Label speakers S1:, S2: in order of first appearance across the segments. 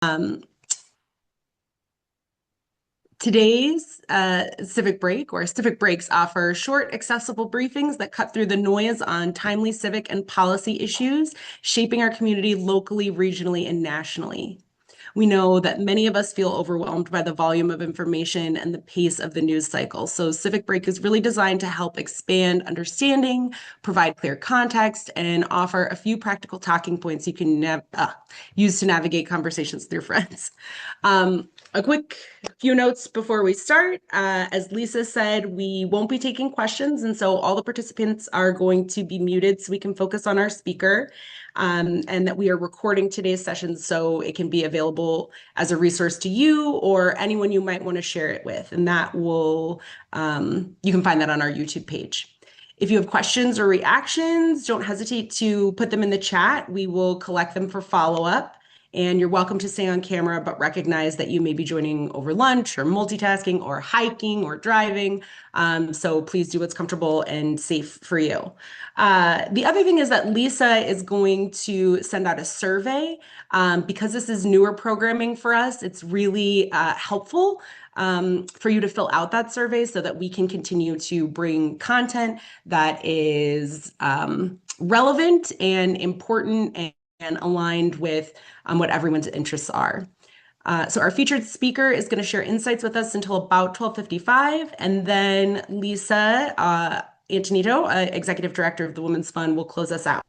S1: Um, Today's Civic Break or Civic Breaks offer short, accessible briefings that cut through the noise on timely civic and policy issues shaping our community locally, regionally, and nationally. We know that many of us feel overwhelmed by the volume of information and the pace of the news cycle. So, Civic Break is really designed to help expand understanding, provide clear context, and offer a few practical talking points you can use to navigate conversations with your friends. A quick few notes before we start. As Lisa said, we won't be taking questions, and so all the participants are going to be muted so we can focus on our speaker. And that we are recording today's session so it can be available as a resource to you or anyone you might want to share it with. And that will, you can find that on our YouTube page. If you have questions or reactions, don't hesitate to put them in the chat. We will collect them for follow-up. And you're welcome to stay on camera, but recognize that you may be joining over lunch or multitasking or hiking or driving. So please do what's comfortable and safe for you. The other thing is that Lisa is going to send out a survey. Because this is newer programming for us, it's really helpful for you to fill out that survey so that we can continue to bring content that is relevant and important and aligned with what everyone's interests are. So our featured speaker is going to share insights with us until about 12:55, and then Lisa Antonito, Executive Director of the Women's Fund, will close us out.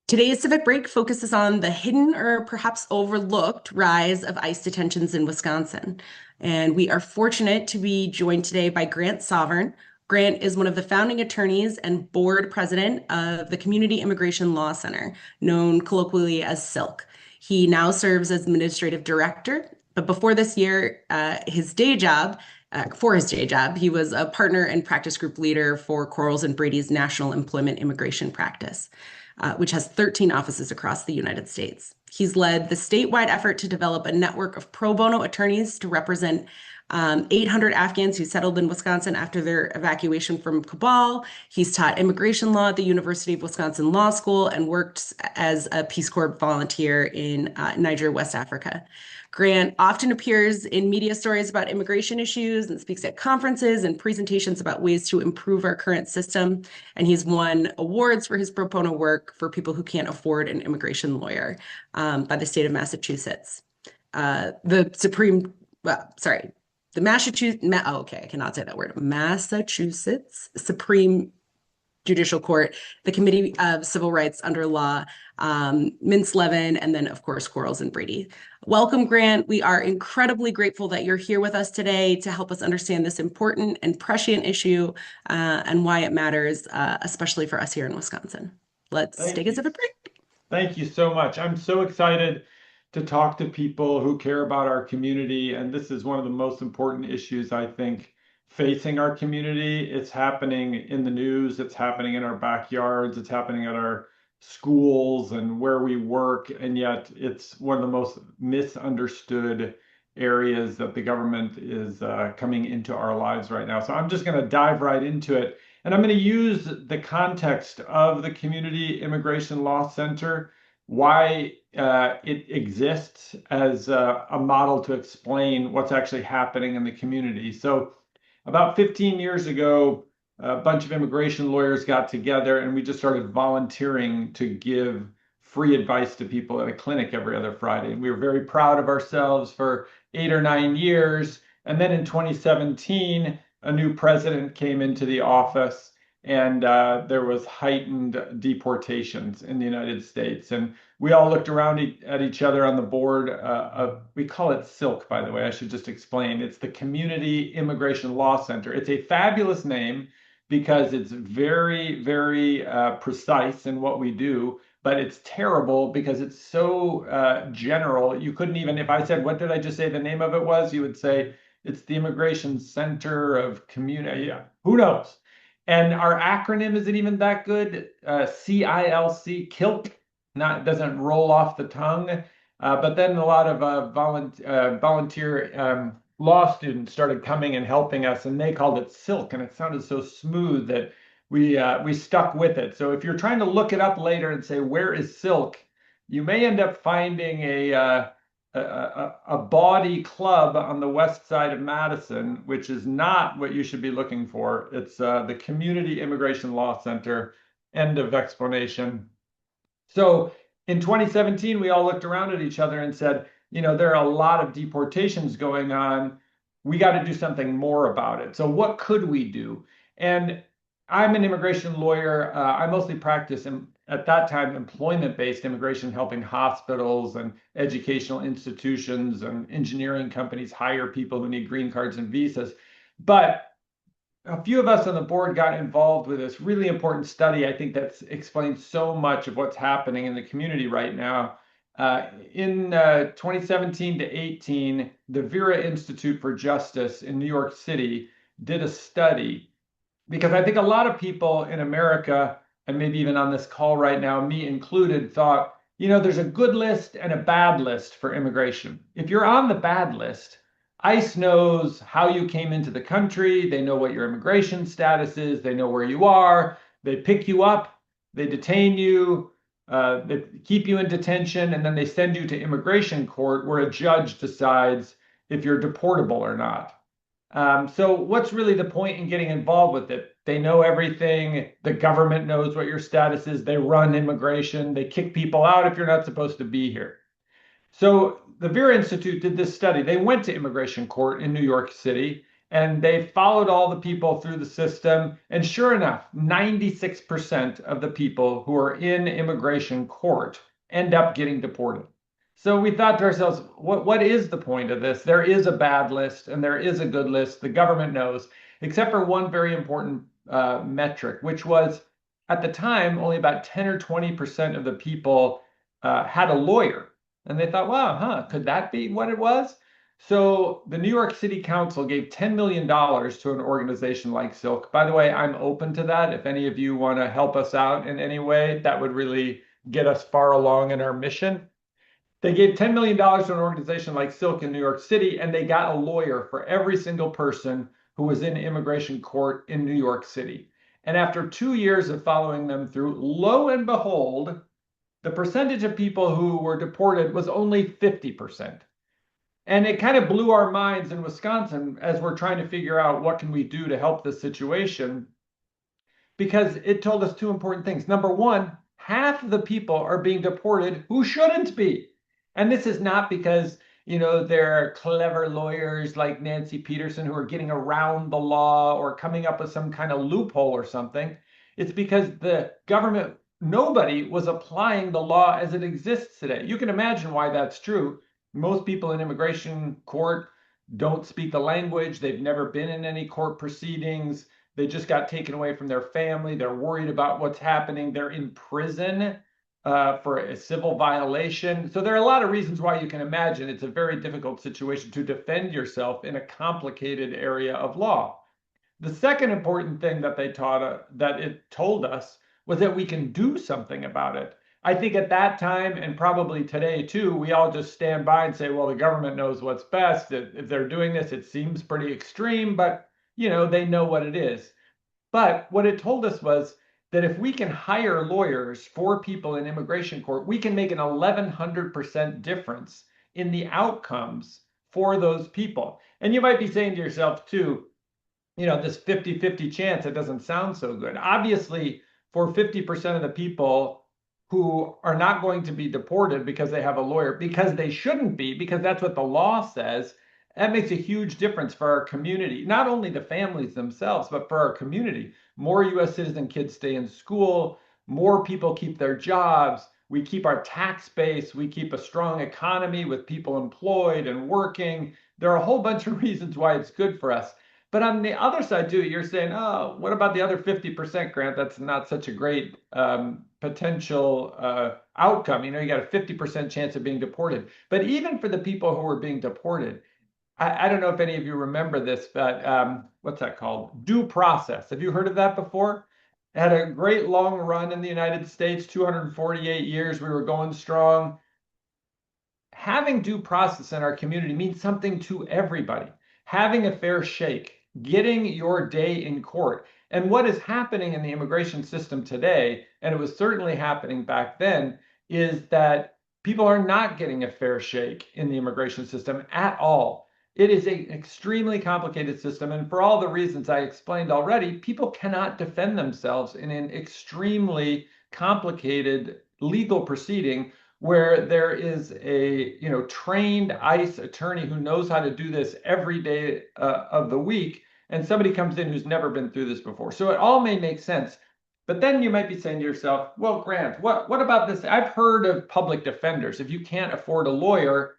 S1: Today's Civic Break focuses on the hidden or perhaps overlooked rise of ICE detentions in Wisconsin. And we are fortunate to be joined today by Grant Sovern. Grant is one of the founding attorneys and board president of the Community Immigration Law Center, known colloquially as SILC. He now serves as administrative director, but before this year, his day job, he was a partner and practice group leader for Quarles and Brady's National Employment Immigration Practice, which has 13 offices across the United States. He's led the statewide effort to develop a network of pro bono attorneys to represent 800 Afghans who settled in Wisconsin after their evacuation from Kabul. He's taught immigration law at the University of Wisconsin Law School and worked as a Peace Corps volunteer in Niger, West Africa. Grant often appears in media stories about immigration issues and speaks at conferences and presentations about ways to improve our current system. And he's won awards for his pro bono work for people who can't afford an immigration lawyer by the state of Massachusetts. I cannot say that word. Massachusetts Supreme Judicial Court, the Committee of Civil Rights under Law, Mintz-Levin, and then, of course, Quarles and Brady. Welcome, Grant. We are incredibly grateful that you're here with us today to help us understand this important and prescient issue and why it matters, especially for us here in Wisconsin. Let's take a Civic Break.
S2: Thank you so much. I'm so excited to talk to people who care about our community. And this is one of the most important issues, I think, facing our community. It's happening in the news, it's happening in our backyards, it's happening at our schools and where we work. And yet it's one of the most misunderstood areas that the government is coming into our lives right now. So I'm just going to dive right into it. And I'm going to use the context of the Community Immigration Law Center, why it exists as a model to explain what's actually happening in the community. So about 15 years ago, a bunch of immigration lawyers got together and we just started volunteering to give free advice to people at a clinic every other Friday. And we were very proud of ourselves for 8 or 9 years. And then in 2017, a new president came into the office and there was heightened deportations in the United States. And we all looked around at each other on the board. We call it SILC, by the way. I should just explain. It's the Community Immigration Law Center. It's a fabulous name because it's very, very precise in what we do, but it's terrible because it's so general. You couldn't even, if I said, what did I just say the name of it was? You would say, it's the Immigration Center of Community. Yeah, who knows? And our acronym isn't even that good. CILC, KILC, doesn't roll off the tongue. But then a lot of volunteer law students started coming and helping us, and they called it SILC, and it sounded so smooth that we stuck with it. So if you're trying to look it up later and say, where is SILC? you may end up finding a bawdy club on the west side of Madison, which is not what you should be looking for. It's the Community Immigration Law Center. End of explanation. So in 2017, we all looked around at each other and said, there are a lot of deportations going on. We got to do something more about it. So what could we do? And I'm an immigration lawyer. I mostly practice at that time employment-based immigration, helping hospitals and educational institutions and engineering companies hire people who need green cards and visas. But a few of us on the board got involved with this really important study. I think that explains so much of what's happening in the community right now. In 2017 to 18, the Vera Institute for Justice in New York City did a study, because I think a lot of people in America, and maybe even on this call right now, me included, thought, there's a good list and a bad list for immigration. If you're on the bad list, ICE knows how you came into the country. They know what your immigration status is. They know where you are. They pick you up. They detain you. They keep you in detention, and then they send you to immigration court where a judge decides if you're deportable or not. So what's really the point in getting involved with it? They know everything. The government knows what your status is. They run immigration. They kick people out if you're not supposed to be here. So the Vera Institute did this study. They went to immigration court in New York City and they followed all the people through the system. And sure enough, 96% of the people who are in immigration court end up getting deported. So we thought to ourselves, what is the point of this? There is a bad list and there is a good list. The government knows, except for one very important metric, which was at the time, only about 10 or 20% of the people had a lawyer. And they thought, wow, could that be what it was? So the New York City Council gave $10 million to an organization like Silk. By the way, I'm open to that. If any of you want to help us out in any way, that would really get us far along in our mission. They gave $10 million to an organization like Silk in New York City, and they got a lawyer for every single person who was in immigration court in New York City. And after 2 years of following them through, lo and behold, the percentage of people who were deported was only 50%. And it kind of blew our minds in Wisconsin as we're trying to figure out what can we do to help this situation, because it told us two important things. Number one, half of the people are being deported who shouldn't be. And this is not because, there are clever lawyers like Nancy Peterson who are getting around the law or coming up with some kind of loophole or something. It's because the government, nobody was applying the law as it exists today. You can imagine why that's true. Most people in immigration court don't speak the language. They've never been in any court proceedings. They just got taken away from their family. They're worried about what's happening. They're in prison for a civil violation. So there are a lot of reasons why you can imagine it's a very difficult situation to defend yourself in a complicated area of law. The second important thing that that it told us was that we can do something about it. I think at that time, and probably today too, we all just stand by and say, well, the government knows what's best. If they're doing this, it seems pretty extreme, but they know what it is. But what it told us was that if we can hire lawyers for people in immigration court, we can make an 1,100% difference in the outcomes for those people. And you might be saying to yourself too, this 50-50 chance, it doesn't sound so good. Obviously, for 50% of the people who are not going to be deported because they have a lawyer, because they shouldn't be, because that's what the law says, that makes a huge difference for our community, not only the families themselves, but for our community. More U.S. citizen kids stay in school, more people keep their jobs, we keep our tax base, we keep a strong economy with people employed and working. There are a whole bunch of reasons why it's good for us. But on the other side too, you're saying, oh, what about the other 50%, Grant? That's not such a great potential outcome. You got a 50% chance of being deported. But even for the people who are being deported, I don't know if any of you remember this, but what's that called? Due process. Have you heard of that before? It had a great long run in the United States, 248 years. We were going strong. Having due process in our community means something to everybody. Having a fair shake, getting your day in court. And what is happening in the immigration system today, and it was certainly happening back then, is that people are not getting a fair shake in the immigration system at all. It is an extremely complicated system. And for all the reasons I explained already, people cannot defend themselves in an extremely complicated legal proceeding where there is a trained ICE attorney who knows how to do this every day of the week, and somebody comes in who's never been through this before. So it all may make sense. But then you might be saying to yourself, well, Grant, what about this? I've heard of public defenders. If you can't afford a lawyer,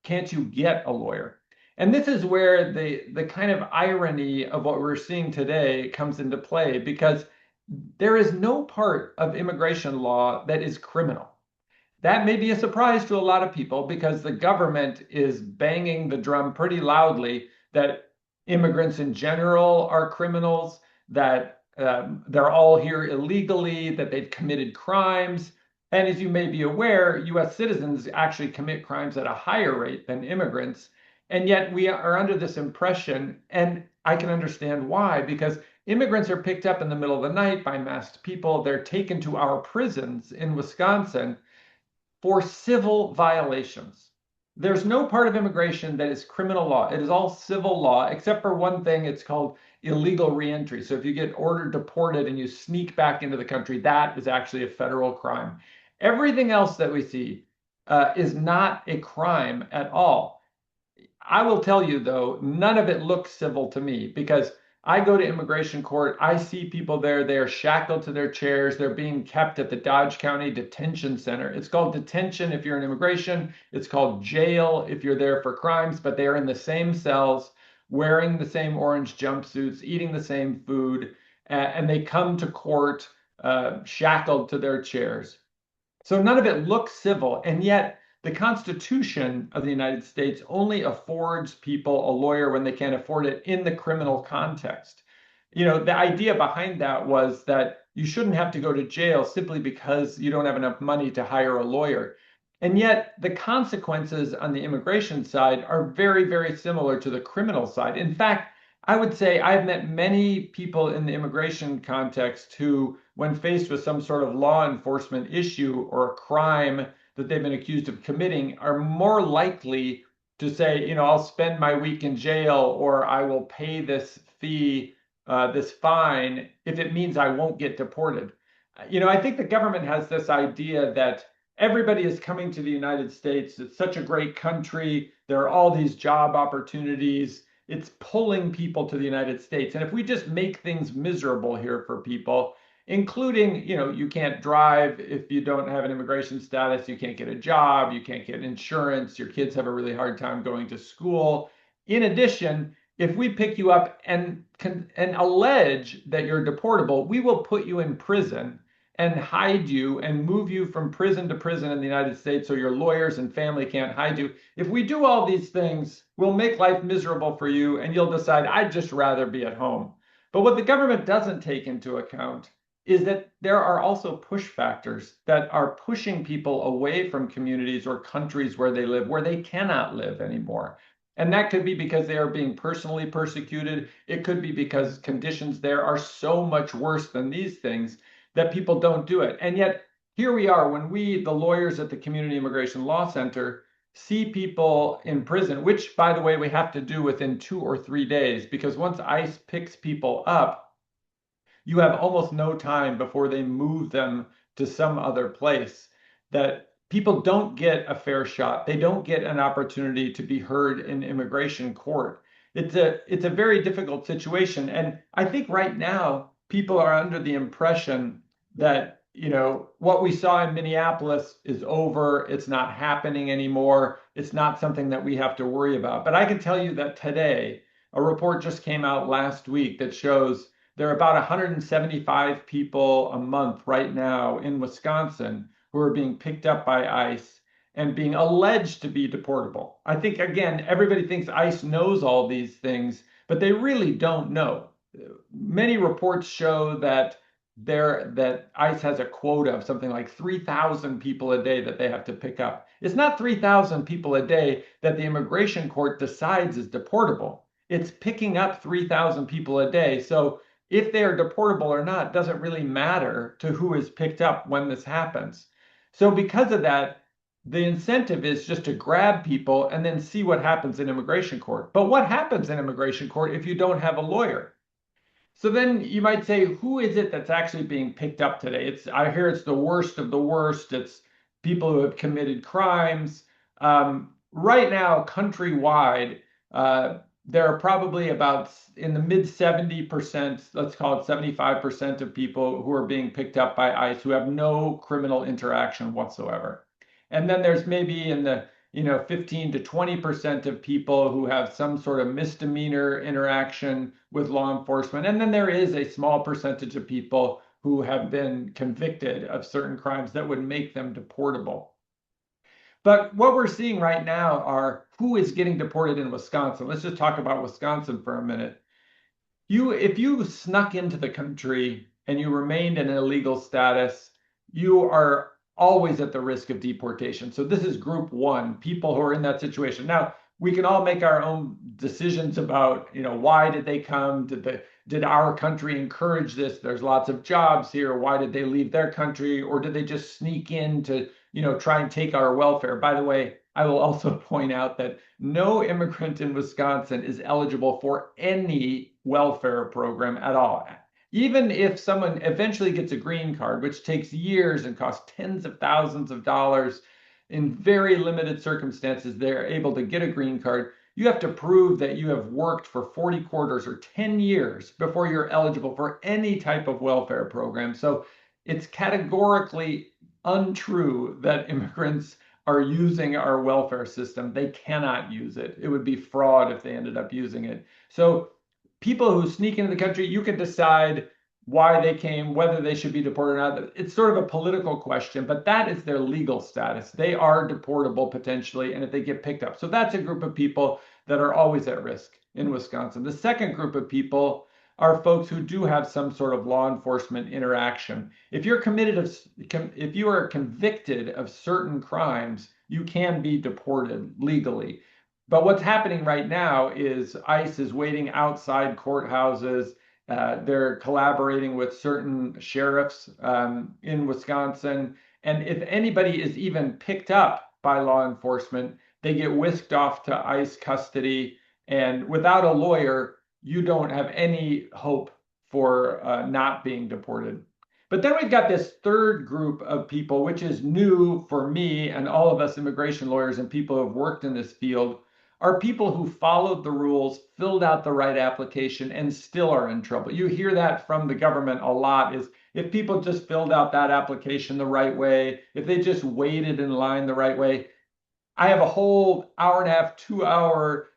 S2: can't you get a lawyer? And this is where the kind of irony of what we're seeing today comes into play, because there is no part of immigration law that is criminal. That may be a surprise to a lot of people because the government is banging the drum pretty loudly that immigrants in general are criminals, that they're all here illegally, that they've committed crimes. And as you may be aware, US citizens actually commit crimes at a higher rate than immigrants. And yet we are under this impression, and I can understand why, because immigrants are picked up in the middle of the night by masked people. They're taken to our prisons in Wisconsin for civil violations. There's no part of immigration that is criminal law. It is all civil law, except for one thing. It's called illegal reentry. So if you get ordered deported and you sneak back into the country, that is actually a federal crime. Everything else that we see is not a crime at all. I will tell you, though, none of it looks civil to me because I go to immigration court. I see people there. They are shackled to their chairs. They're being kept at the Dodge County Detention Center. It's called detention if you're in immigration. It's called jail if you're there for crimes, but they are in the same cells, wearing the same orange jumpsuits, eating the same food, and they come to court shackled to their chairs. So none of it looks civil, and yet the Constitution of the United States only affords people a lawyer when they can't afford it in the criminal context. The idea behind that was that you shouldn't have to go to jail simply because you don't have enough money to hire a lawyer. And yet the consequences on the immigration side are very, very similar to the criminal side. In fact, I would say I've met many people in the immigration context who, when faced with some sort of law enforcement issue or a crime that they've been accused of committing, are more likely to say, I'll spend my week in jail or I will pay this fee, this fine, if it means I won't get deported. I think the government has this idea that everybody is coming to the United States. It's such a great country. There are all these job opportunities. It's pulling people to the United States. And if we just make things miserable here for people, including, you can't drive if you don't have an immigration status, you can't get a job, you can't get insurance, your kids have a really hard time going to school. In addition, if we pick you up and allege that you're deportable, we will put you in prison and hide you and move you from prison to prison in the United States so your lawyers and family can't hide you. If we do all these things, we'll make life miserable for you and you'll decide, I'd just rather be at home. But what the government doesn't take into account is that there are also push factors that are pushing people away from communities or countries where they live, where they cannot live anymore. And that could be because they are being personally persecuted. It could be because conditions there are so much worse than these things that people don't do it. And yet, here we are when we, the lawyers at the Community Immigration Law Center, see people in prison, which, by the way, we have to do within 2 or 3 days, because once ICE picks people up, you have almost no time before they move them to some other place. That people don't get a fair shot. They don't get an opportunity to be heard in immigration court. It's a very difficult situation. And I think right now, people are under the impression that, what we saw in Minneapolis is over. It's not happening anymore. It's not something that we have to worry about. But I can tell you that today, a report just came out last week that shows there are about 175 people a month right now in Wisconsin who are being picked up by ICE and being alleged to be deportable. I think, again, everybody thinks ICE knows all these things, but they really don't know. Many reports show that ICE has a quota of something like 3,000 people a day that they have to pick up. It's not 3,000 people a day that the immigration court decides is deportable. It's picking up 3,000 people a day. So if they are deportable or not doesn't really matter to who is picked up when this happens. So because of that, the incentive is just to grab people and then see what happens in immigration court. But what happens in immigration court if you don't have a lawyer? So then you might say, who is it that's actually being picked up today? I hear it's the worst of the worst. It's people who have committed crimes. Right now, countrywide, there are probably about in the mid 70%, let's call it 75% of people who are being picked up by ICE who have no criminal interaction whatsoever. And then there's maybe in the 15 to 20% of people who have some sort of misdemeanor interaction with law enforcement. And then there is a small percentage of people who have been convicted of certain crimes that would make them deportable. But what we're seeing right now are who is getting deported in Wisconsin. Let's just talk about Wisconsin for a minute. If you snuck into the country and you remained in an illegal status, you are always at the risk of deportation. So this is group one, people who are in that situation. Now, we can all make our own decisions about, why did they come? Did our country encourage this? There's lots of jobs here. Why did they leave their country? Or did they just sneak in to, try and take our welfare? By the way, I will also point out that no immigrant in Wisconsin is eligible for any welfare program at all. Even if someone eventually gets a green card, which takes years and costs tens of thousands of dollars, in very limited circumstances, they're able to get a green card. You have to prove that you have worked for 40 quarters or 10 years before you're eligible for any type of welfare program. So it's categorically untrue that immigrants are using our welfare system. They cannot use it. It would be fraud if they ended up using it. So people who sneak into the country, you can decide why they came, whether they should be deported or not. It's sort of a political question, but that is their legal status. They are deportable potentially, and if they get picked up. So that's a group of people that are always at risk in Wisconsin. The second group of people are folks who do have some sort of law enforcement interaction. If you are convicted of certain crimes, you can be deported legally. But what's happening right now is ICE is waiting outside courthouses. They're collaborating with certain sheriffs in Wisconsin. And if anybody is even picked up by law enforcement, they get whisked off to ICE custody. And without a lawyer, you don't have any hope for not being deported. But then we've got this third group of people, which is new for me and all of us immigration lawyers and people who have worked in this field, are people who followed the rules, filled out the right application, and still are in trouble. You hear that from the government a lot, is if people just filled out that application the right way, if they just waited in line the right way. I have a whole hour and a half, 2 hour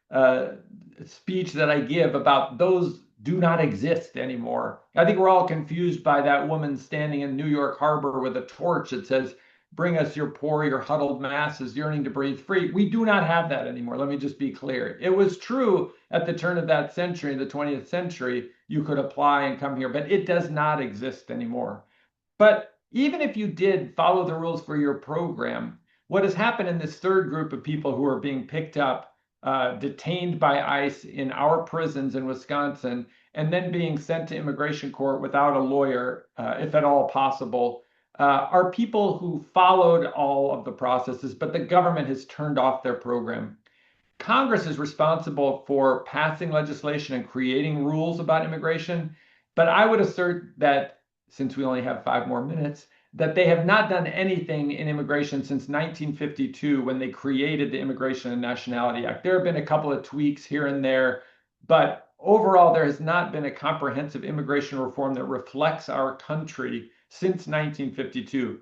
S2: speech that I give about those do not exist anymore. I think we're all confused by that woman standing in New York Harbor with a torch that says, "Bring us your poor, your huddled masses yearning to breathe free." We do not have that anymore. Let me just be clear. It was true at the turn of that century, the 20th century, you could apply and come here, but it does not exist anymore. But even if you did follow the rules for your program, what has happened in this third group of people who are being picked up, detained by ICE in our prisons in Wisconsin, and then being sent to immigration court without a lawyer, if at all possible, are people who followed all of the processes, but the government has turned off their program. Congress is responsible for passing legislation and creating rules about immigration, but I would assert that, since we only have 5 more minutes, that they have not done anything in immigration since 1952 when they created the Immigration and Nationality Act. There have been a couple of tweaks here and there, but overall, there has not been a comprehensive immigration reform that reflects our country since 1952.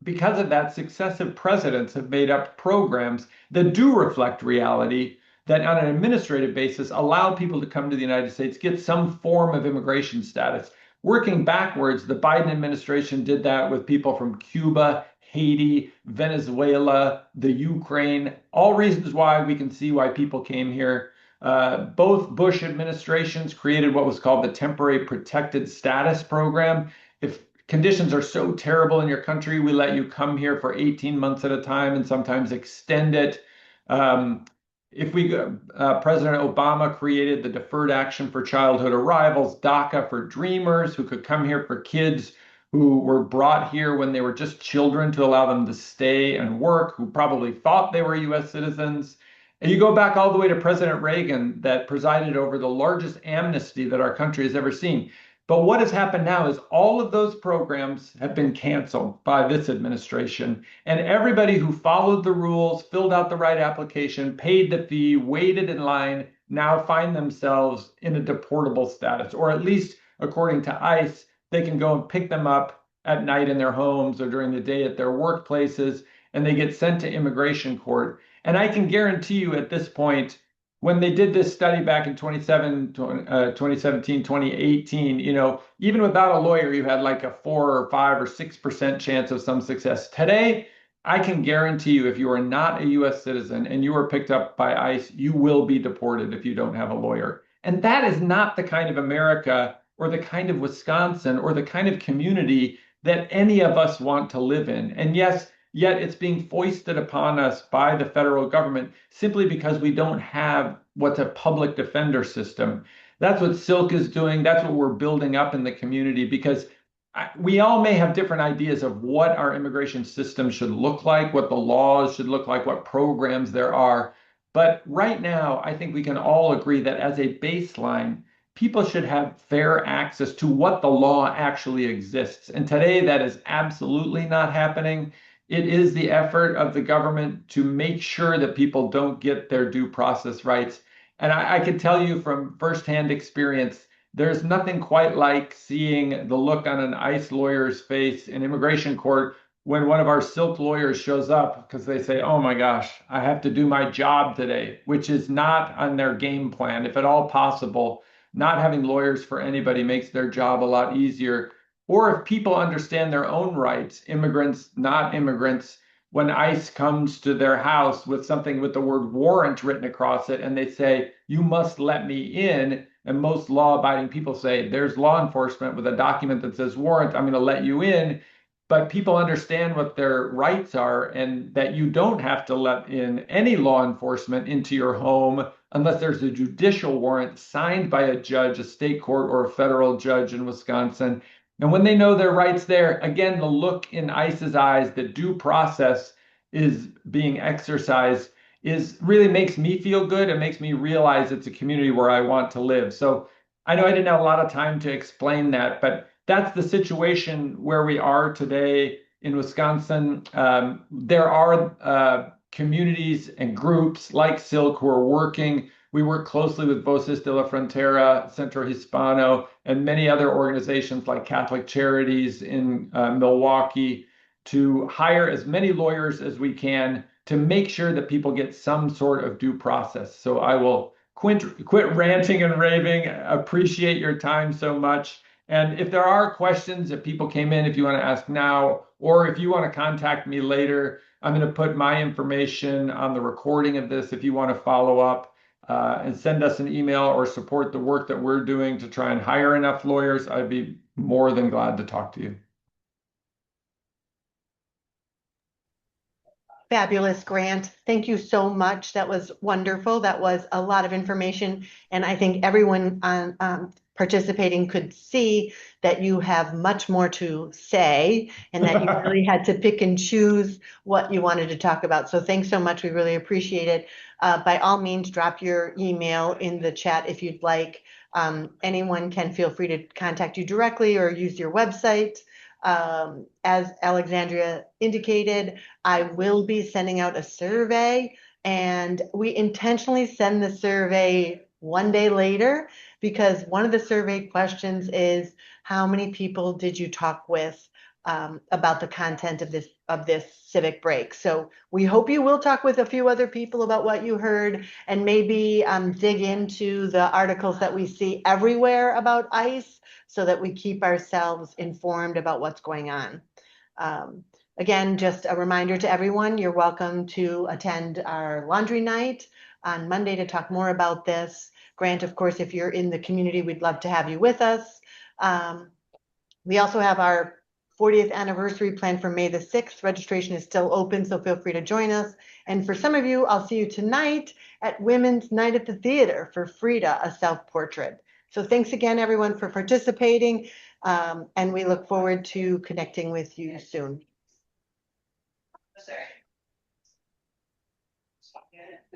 S2: Because of that, successive presidents have made up programs that do reflect reality, that on an administrative basis allow people to come to the United States, get some form of immigration status. Working backwards, the Biden administration did that with people from Cuba, Haiti, Venezuela, the Ukraine, all reasons why we can see why people came here. Both Bush administrations created what was called the Temporary Protected Status Program. If conditions are so terrible in your country, we let you come here for 18 months at a time and sometimes extend it. President Obama created the Deferred Action for Childhood Arrivals, DACA for Dreamers, who could come here for kids who were brought here when they were just children to allow them to stay and work, who probably thought they were US citizens. And you go back all the way to President Reagan that presided over the largest amnesty that our country has ever seen. But what has happened now is all of those programs have been canceled by this administration. And everybody who followed the rules, filled out the right application, paid the fee, waited in line, now find themselves in a deportable status, or at least according to ICE, they can go and pick them up at night in their homes or during the day at their workplaces, and they get sent to immigration court. And I can guarantee you at this point, when they did this study back in 2017, 2018, even without a lawyer, you had like a 4 or 5 or 6% chance of some success. Today, I can guarantee you, if you are not a US citizen and you are picked up by ICE, you will be deported if you don't have a lawyer. And that is not the kind of America or the kind of Wisconsin or the kind of community that any of us want to live in. And yes, yet it's being foisted upon us by the federal government simply because we don't have what's a public defender system. That's what Silk is doing. That's what we're building up in the community, because we all may have different ideas of what our immigration system should look like, what the laws should look like, what programs there are. But right now, I think we can all agree that as a baseline, people should have fair access to what the law actually exists. And today, that is absolutely not happening. It is the effort of the government to make sure that people don't get their due process rights. And I can tell you from firsthand experience, there's nothing quite like seeing the look on an ICE lawyer's face in immigration court when one of our Silk lawyers shows up because they say, oh my gosh, I have to do my job today, which is not on their game plan. If at all possible, not having lawyers for anybody makes their job a lot easier. Or if people understand their own rights, immigrants, not immigrants, when ICE comes to their house with something with the word warrant written across it, and they say, you must let me in. And most law-abiding people say, there's law enforcement with a document that says warrant, I'm going to let you in. But people understand what their rights are and that you don't have to let in any law enforcement into your home unless there's a judicial warrant signed by a judge, a state court, or a federal judge in Wisconsin. And when they know their rights there, again, the look in ICE's eyes that due process is being exercised is really makes me feel good. It makes me realize it's a community where I want to live. So I know I didn't have a lot of time to explain that, but that's the situation where we are today in Wisconsin. There are communities and groups like Silk who are working. We work closely with Voces de la Frontera, Centro Hispano, and many other organizations like Catholic Charities in Milwaukee to hire as many lawyers as we can to make sure that people get some sort of due process. So I will quit ranting and raving. Appreciate your time so much. And if there are questions that people came in, if you want to ask now, or if you want to contact me later, I'm going to put my information on the recording of this if you want to follow up and send us an email or support the work that we're doing to try and hire enough lawyers. I'd be more than glad to talk to you.
S3: Fabulous, Grant. Thank you so much. That was wonderful. That was a lot of information. And I think everyone on participating could see that you have much more to say and that you really had to pick and choose what you wanted to talk about. So thanks so much. We really appreciate it. By all means, drop your email in the chat if you'd like. Anyone can feel free to contact you directly or use your website. As Alexandria indicated, I will be sending out a survey, and we intentionally send the survey one day later because one of the survey questions is, how many people did you talk with about the content of this Civic Break? So we hope you will talk with a few other people about what you heard and maybe dig into the articles that we see everywhere about ICE, so that we keep ourselves informed about what's going on. Again, just a reminder to everyone, you're welcome to attend our laundry night on Monday to talk more about this. Grant, of course, if you're in the community, we'd love to have you with us. We also have our 40th anniversary planned for May the 6th. Registration is still open, so feel free to join us. And for some of you, I'll see you tonight at Women's Night at the Theater for Frida, a self-portrait. So thanks again, everyone, for participating. And we look forward to connecting with you soon.